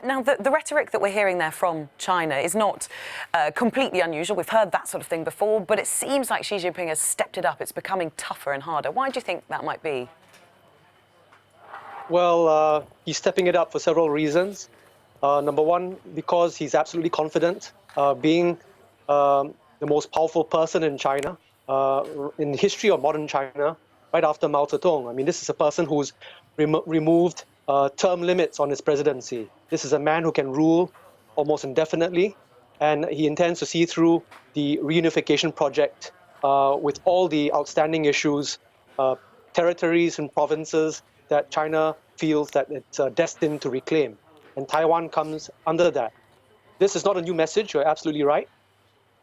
Now, the rhetoric that we're hearing there from China is not completely unusual. We've heard that sort of thing before, but it seems like Xi Jinping has stepped it up. It's becoming tougher and harder. Why do you think that might be? Well, he's stepping it up for several reasons. Number one, because he's absolutely confident, being the most powerful person in China, in the history of modern China, right after Mao Zedong. I mean, this is a person who's removed term limits on his presidency. This is a man who can rule almost indefinitely, and he intends to see through the reunification project with all the outstanding issues, territories and provinces that China feels that it's destined to reclaim. And Taiwan comes under that. This is not a new message, you're absolutely right.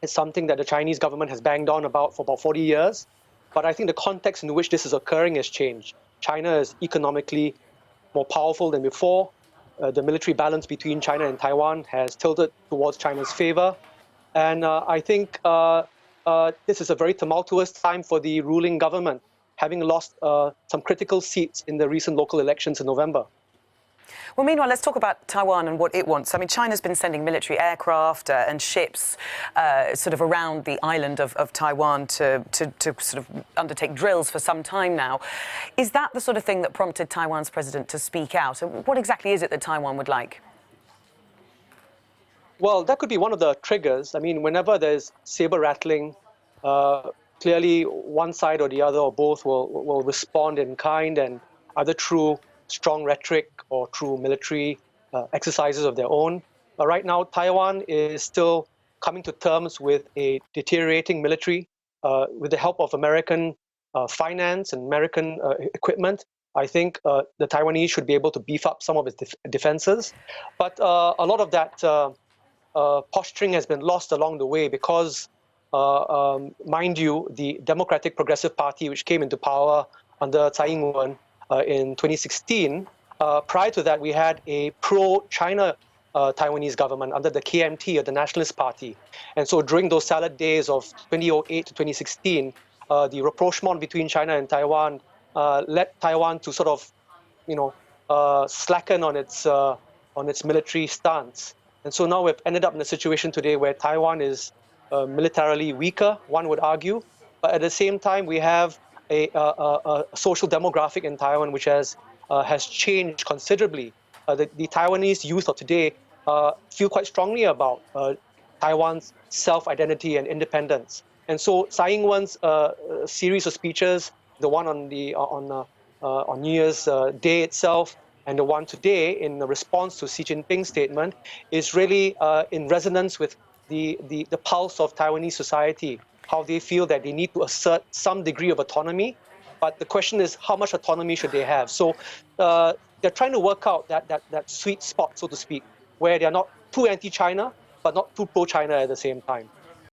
It's something that the Chinese government has banged on about for about 40 years. But I think the context in which this is occurring has changed. China is economically more powerful than before. The military balance between China and Taiwan has tilted towards China's favor. And I think this is a very tumultuous time for the ruling government, having lost some critical seats in the recent local elections in November. Well, meanwhile, let's talk about Taiwan and what it wants. I mean, China's been sending military aircraft and ships sort of around the island of Taiwan to sort of undertake drills for some time now. Is that the sort of thing that prompted Taiwan's president to speak out? What exactly is it that Taiwan would like? Well, that could be one of the triggers. I mean, whenever there's saber rattling, clearly one side or the other or both will respond in kind, and either through strong rhetoric or through military exercises of their own. But right now, Taiwan is still coming to terms with a deteriorating military. With the help of American finance and American equipment, I think the Taiwanese should be able to beef up some of its defenses. But a lot of that posturing has been lost along the way because, mind you, the Democratic Progressive Party, which came into power under Tsai Ing-wen in 2016, prior to that, we had a pro-China Taiwanese government under the KMT, or the Nationalist Party. And so during those salad days of 2008 to 2016, the rapprochement between China and Taiwan led Taiwan to sort of, slacken on its military stance. And so now we've ended up in a situation today where Taiwan is militarily weaker, one would argue, but at the same time we have a social demographic in Taiwan which has changed considerably. The Taiwanese youth of today feel quite strongly about Taiwan's self-identity and independence. And so Tsai Ing-wen's series of speeches, the one on New Year's Day itself, and the one today in response to Xi Jinping's statement, is really in resonance with the pulse of Taiwanese society, how they feel that they need to assert some degree of autonomy. But the question is, how much autonomy should they have? So they're trying to work out that sweet spot, so to speak, where they're not too anti-China, but not too pro-China at the same time.